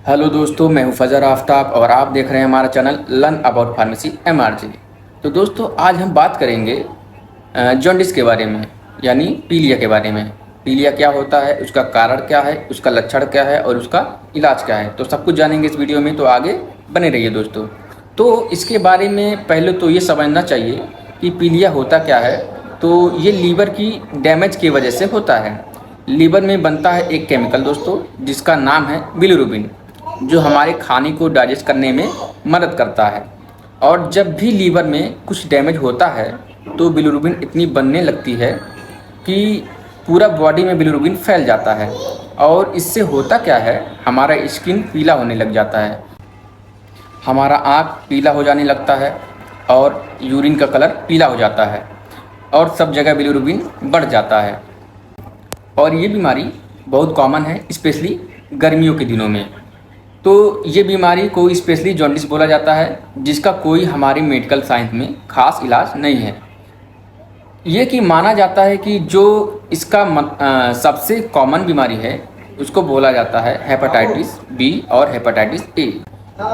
Hello दोस्तों, मैं हूं फजर आफ्ताब और आप देख रहे हैं हमारा channel learn about pharmacy MRG। तो दोस्तों, आज हम बात करेंगे जॉन्डिस के बारे में, यानी पीलिया के बारे में। पीलिया क्या होता है, उसका कारण क्या है, उसका लक्षण क्या है और उसका इलाज क्या है, तो सब कुछ जानेंगे इस वीडियो में। तो आगे बने रहिए दोस्तों। तो इसके बारे में पहले तो ये समझना चाहिए कि पीलिया होता क्या है। तो ये लीवर की डैमेज की वजह से होता है। लीवर में बनता है एक केमिकल दोस्तों, जिसका नाम है बिलिरुबिन, जो हमारे खाने को डाइजेस्ट करने में मदद करता है। और जब भी लीवर में कुछ डैमेज होता है तो बिलिरुबिन इतनी बनने लगती है कि पूरा बॉडी में बिलिरुबिन फैल जाता है। और इससे होता क्या है, हमारा स्किन पीला होने लग जाता है, हमारा आँख पीला हो जाने लगता है और यूरिन का कलर पीला हो जाता है और सब जगह बिलिरुबिन बढ़ जाता है। और ये बीमारी बहुत कॉमन है, स्पेशली गर्मियों के दिनों में। तो ये बीमारी को स्पेशली जॉन्डिस बोला जाता है, जिसका कोई हमारे मेडिकल साइंस में खास इलाज नहीं है। ये कि माना जाता है कि जो इसका सबसे कॉमन बीमारी है उसको बोला जाता है हेपेटाइटिस बी और hepatitis A.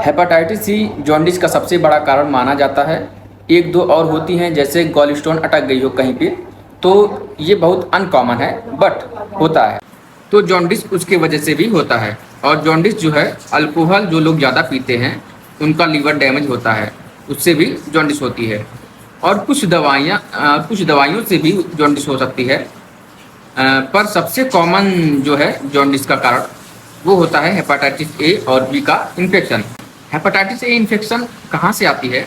Hepatitis C jaundice का सबसे बड़ा कारण माना जाता है। एक दो और होती हैं, जैसे गॉल स्टोन अटक गई हो कहीं पे, तो ये बहुत अनकॉमन है बट होता है। तो जॉन्डिस उसके वजह से भी होता है। और जॉन्डिस जो है, अल्कोहल जो लोग ज़्यादा पीते हैं उनका लीवर डैमेज होता है, उससे भी जॉन्डिस होती है। और कुछ दवाइयों से भी जॉन्डिस हो सकती है। पर सबसे कॉमन जो है जॉन्डिस का कारण वो होता है हेपेटाइटिस ए और बी का इन्फेक्शन। हेपेटाइटिस ए इन्फेक्शन कहाँ से आती है?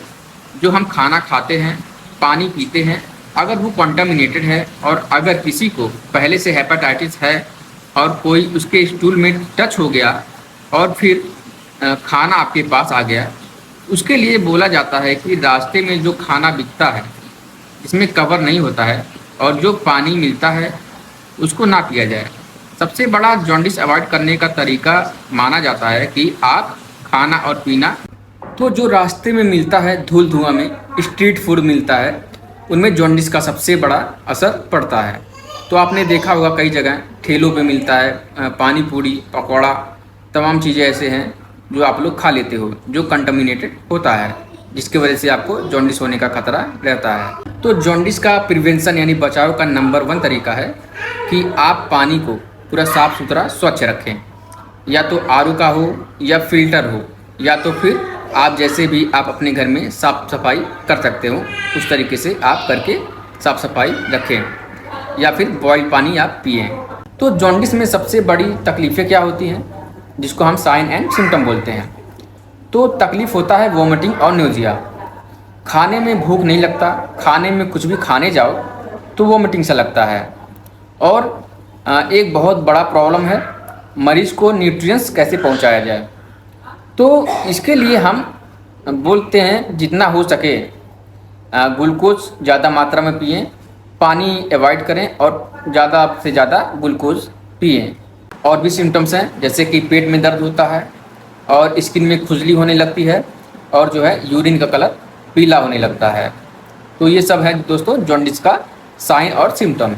जो हम खाना खाते हैं, पानी पीते हैं, अगर वो कंटामिनेटेड है और अगर किसी को पहले से हेपेटाइटिस है और कोई उसके स्टूल में टच हो गया और फिर खाना आपके पास आ गया, उसके लिए बोला जाता है कि रास्ते में जो खाना बिकता है इसमें कवर नहीं होता है और जो पानी मिलता है उसको ना पिया जाए। सबसे बड़ा जॉन्डिस अवॉइड करने का तरीका माना जाता है कि आप खाना और पीना, तो जो रास्ते में मिलता है, धूल धुआं में स्ट्रीट फूड मिलता है, उनमें जॉन्डिस का सबसे बड़ा असर पड़ता है। तो आपने देखा होगा कई जगह ठेलों पे मिलता है पानी पूरी, पकौड़ा, तमाम चीज़ें ऐसे हैं जो आप लोग खा लेते हो, जो कंटामिनेटेड होता है, जिसकी वजह से आपको जॉन्डिस होने का खतरा रहता है। तो जॉन्डिस का प्रिवेंशन यानी बचाव का नंबर 1 तरीका है कि आप पानी को पूरा साफ़ सुथरा स्वच्छ रखें, या तो RO का हो या फिल्टर हो, या तो फिर आप जैसे भी आप अपने घर में साफ़ सफाई कर सकते हो उस तरीके से आप करके साफ़ सफाई रखें, या फिर बॉइल्ड पानी आप पिएं। तो जॉन्डिस में सबसे बड़ी तकलीफ़ें क्या होती हैं, जिसको हम साइन एंड सिम्टम बोलते हैं। तो तकलीफ़ होता है वोमिटिंग और न्यूजिया। खाने में भूख नहीं लगता, खाने में कुछ भी खाने जाओ तो वोमिटिंग सा लगता है। और एक बहुत बड़ा प्रॉब्लम है, मरीज़ को न्यूट्रिएंट्स कैसे पहुंचाया जाए। तो इसके लिए हम बोलते हैं जितना हो सके ग्लूकोज ज़्यादा मात्रा में पिएं, पानी अवॉइड करें और ज़्यादा से ज़्यादा ग्लूकोज पिएं। और भी सिम्टम्स हैं, जैसे कि पेट में दर्द होता है और स्किन में खुजली होने लगती है और जो है यूरिन का कलर पीला होने लगता है। तो ये सब है दोस्तों जॉन्डिस का साइन और सिम्टम।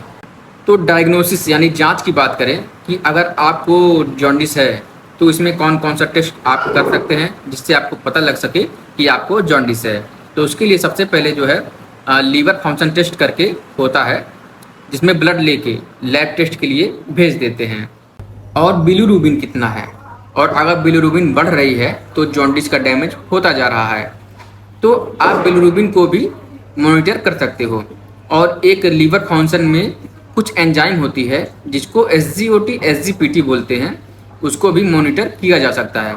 तो डायग्नोसिस यानी जांच की बात करें कि अगर आपको जॉन्डिस है तो इसमें कौन कौन सा टेस्ट आप कर सकते हैं जिससे आपको पता लग सके कि आपको जॉन्डिस है। तो उसके लिए सबसे पहले जो है लीवर फंक्शन टेस्ट करके होता है, जिसमें ब्लड लेके लैब टेस्ट के लिए भेज देते हैं। और बिलिरुबिन कितना है, और अगर बिलिरुबिन बढ़ रही है तो जॉन्डिस का डैमेज होता जा रहा है। तो आप बिलिरुबिन को भी मॉनिटर कर सकते हो। और एक लीवर फंक्शन में कुछ एंजाइम होती है जिसको SGOT SGPT बोलते हैं, उसको भी मॉनिटर किया जा सकता है।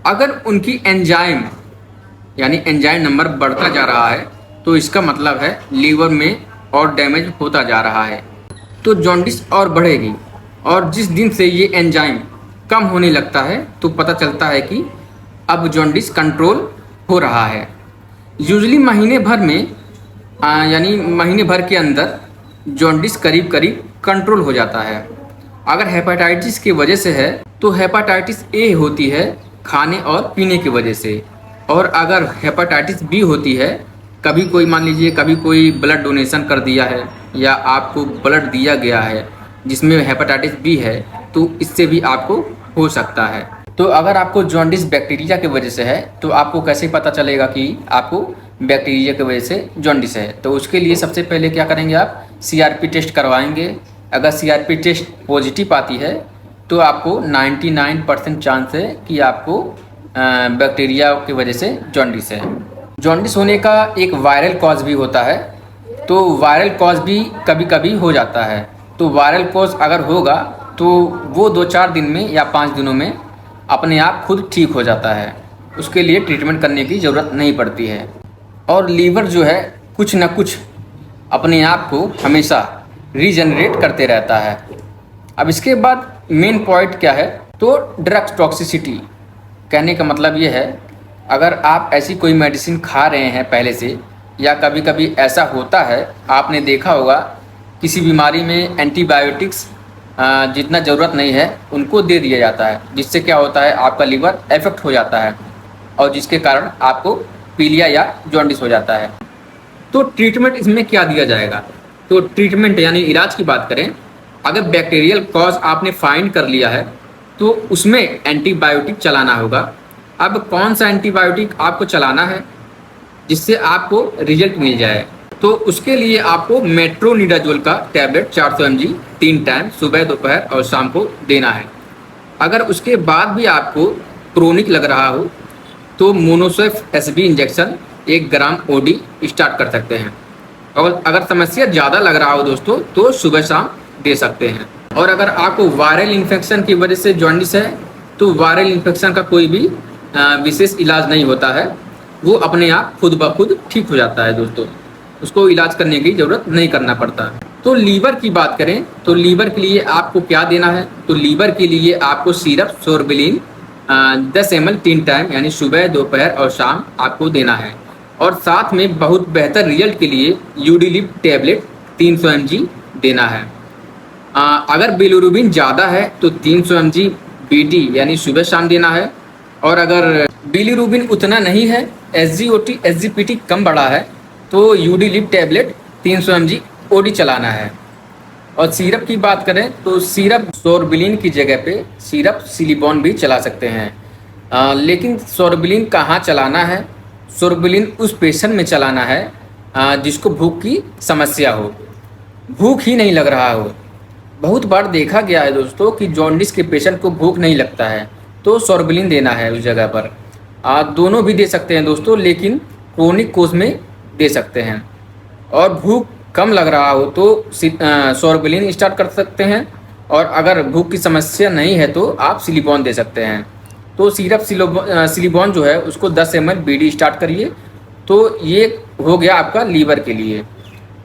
अगर उनकी एंजाइम यानी एंजाइम नंबर बढ़ता जा रहा है तो इसका मतलब है लीवर में और डैमेज होता जा रहा है, तो जॉन्डिस और बढ़ेगी। और जिस दिन से ये एंजाइम कम होने लगता है तो पता चलता है कि अब जॉन्डिस कंट्रोल हो रहा है। यूजुअली महीने भर में यानी महीने भर के अंदर जॉन्डिस करीब करीब कंट्रोल हो जाता है। अगर हेपेटाइटिस की वजह से है तो हेपेटाइटिस ए होती है खाने और पीने की वजह से। और अगर हेपेटाइटिस बी होती है, कभी कोई मान लीजिए कभी कोई ब्लड डोनेशन कर दिया है या आपको ब्लड दिया गया है जिसमें हेपेटाइटिस बी है, तो इससे भी आपको हो सकता है। तो अगर आपको जॉन्डिस बैक्टीरिया की वजह से है तो आपको कैसे पता चलेगा कि आपको बैक्टीरिया की वजह से जॉन्डिस है? तो उसके लिए सबसे पहले क्या करेंगे, आप सीआरपी टेस्ट करवाएंगे। अगर सीआरपी टेस्ट पॉजिटिव आती है तो आपको 99% चांस है कि आपको बैक्टीरिया की वजह से जॉन्डिस है। जॉन्डिस होने का एक वायरल कॉज भी होता है, तो वायरल कॉज भी कभी कभी हो जाता है। तो वायरल कॉज अगर होगा तो वो 2-4 दिन में या 5 दिनों में अपने आप खुद ठीक हो जाता है, उसके लिए ट्रीटमेंट करने की ज़रूरत नहीं पड़ती है। और लीवर जो है कुछ न कुछ अपने आप को हमेशा रीजनरेट करते रहता है। अब इसके बाद मेन पॉइंट क्या है, तो ड्रग्स टॉक्सिसिटी। कहने का मतलब ये है, अगर आप ऐसी कोई मेडिसिन खा रहे हैं पहले से, या कभी कभी ऐसा होता है, आपने देखा होगा किसी बीमारी में एंटीबायोटिक्स जितना ज़रूरत नहीं है उनको दे दिया जाता है, जिससे क्या होता है आपका लीवर इफेक्ट हो जाता है और जिसके कारण आपको पीलिया या जॉन्डिस हो जाता है। तो ट्रीटमेंट इसमें क्या दिया जाएगा? तो ट्रीटमेंट यानी इलाज की बात करें, अगर बैक्टीरियल कॉज आपने फाइंड कर लिया है तो उसमें एंटीबायोटिक चलाना होगा। अब कौन सा एंटीबायोटिक आपको चलाना है जिससे आपको रिजल्ट मिल जाए? तो उसके लिए आपको मेट्रोनिडाजोल का टैबलेट 400 mg 3 टाइम सुबह, दोपहर और शाम को देना है। अगर उसके बाद भी आपको क्रोनिक लग रहा हो तो मोनोसेफ एसबी इंजेक्शन 1 ग्राम ओडी स्टार्ट कर सकते हैं। और अगर समस्या ज़्यादा लग रहा हो दोस्तों तो सुबह शाम दे सकते हैं। और अगर आपको वायरल इन्फेक्शन की वजह से जॉन्डिस है तो वायरल इन्फेक्शन का कोई भी विशेष इलाज नहीं होता है, वो अपने आप खुद ब खुद ठीक हो जाता है दोस्तों, उसको इलाज करने की ज़रूरत नहीं करना पड़ता। तो लीवर की बात करें तो लीवर के लिए आपको क्या देना है? तो लीवर के लिए आपको सिरप सोरबिलिन 10 ml 3 टाइम यानी सुबह, दोपहर और शाम आपको देना है। और साथ में बहुत बेहतर रिजल्ट के लिए यूडिलिप टैबलेट 300 mg देना है। अगर बिलिरुबिन ज़्यादा है तो 300 mg बीटी यानी सुबह शाम देना है। और अगर बिलिरुबिन उतना नहीं है, एसजीओटी एसजीपीटी कम बढ़ा है, तो यूडिलिप टैबलेट 300 mg ओडी चलाना है। और सिरप की बात करें तो सिरप सोरबिलिन की जगह पे सिरप सिलिबॉन भी चला सकते हैं। लेकिन सोरबिलिन कहाँ चलाना है? सोरबिलिन उस पेशेंट में चलाना है जिसको भूख की समस्या हो, भूख ही नहीं लग रहा हो। बहुत बार देखा गया है दोस्तों कि जॉन्डिस के पेशेंट को भूख नहीं लगता है, तो सोरबिलिन देना है उस जगह पर। दोनों भी दे सकते हैं दोस्तों, लेकिन क्रोनिक कोर्स में दे सकते हैं। और भूख कम लग रहा हो तो सोरबिलिन स्टार्ट कर सकते हैं। और अगर भूख की समस्या नहीं है तो आप सिलिबॉन दे सकते हैं। तो सिरप सिलिबॉन जो है उसको 10 ml बीडी स्टार्ट करिए। तो ये हो गया आपका लीवर के लिए।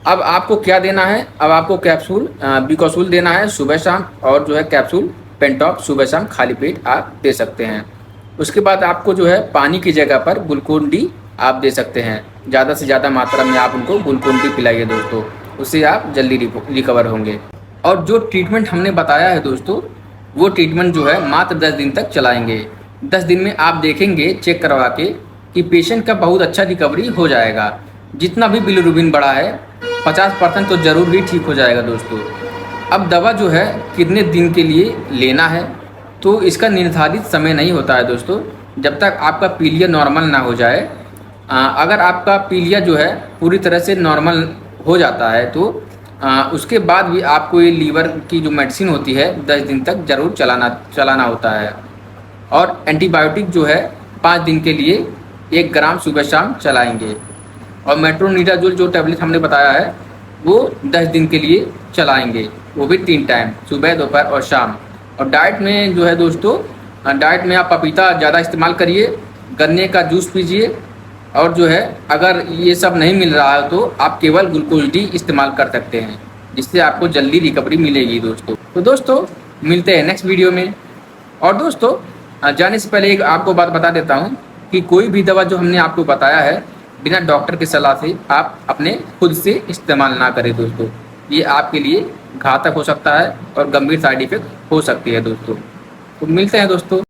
अब आपको क्या देना है? अब आपको कैप्सूल बिकोसूल देना है सुबह शाम, और जो है कैप्सूल पेंटॉप सुबह शाम खाली पेट आप दे सकते हैं। उसके बाद आपको जो है पानी की जगह पर ग्लूकोन डी आप दे सकते हैं। ज़्यादा से ज़्यादा मात्रा में आप उनको ग्लूकोन डी पिलाइए दोस्तों, उससे आप जल्दी रिकवर होंगे। और जो ट्रीटमेंट हमने बताया है दोस्तों, वो ट्रीटमेंट जो है मात्र 10 दिन तक चलाएंगे। 10 दिन में आप देखेंगे चेक करवा के कि पेशेंट का बहुत अच्छा रिकवरी हो जाएगा। जितना भी बिलिरुबिन बढ़ा है 50% तो ज़रूर ही ठीक हो जाएगा दोस्तों। अब दवा जो है कितने दिन के लिए लेना है, तो इसका निर्धारित समय नहीं होता है दोस्तों, जब तक आपका पीलिया नॉर्मल ना हो जाए। अगर आपका पीलिया जो है पूरी तरह से नॉर्मल हो जाता है तो उसके बाद भी आपको ये लीवर की जो मेडिसिन होती है 10 दिन तक ज़रूर चलाना होता है। और एंटीबायोटिक जो है 5 दिन के लिए 1 ग्राम सुबह शाम चलाएंगे। और मेट्रोनिडाजोल जो टैबलेट हमने बताया है वो 10 दिन के लिए चलाएंगे, वो भी 3 टाइम सुबह, दोपहर और शाम। और डाइट में जो है दोस्तों, डाइट में आप पपीता ज़्यादा इस्तेमाल करिए, गन्ने का जूस पीजिए। और जो है अगर ये सब नहीं मिल रहा है तो आप केवल ग्लूकोज डी इस्तेमाल कर सकते हैं, जिससे आपको जल्दी रिकवरी मिलेगी दोस्तों। तो दोस्तों मिलते हैं नेक्स्ट वीडियो में। और दोस्तों जाने से पहले एक आपको बात बता देता हूँ कि कोई भी दवा जो हमने आपको बताया है बिना डॉक्टर की सलाह से आप अपने खुद से इस्तेमाल ना करें दोस्तों, ये आपके लिए घातक हो सकता है और गंभीर साइड इफेक्ट हो सकती है दोस्तों। तो मिलते हैं दोस्तों।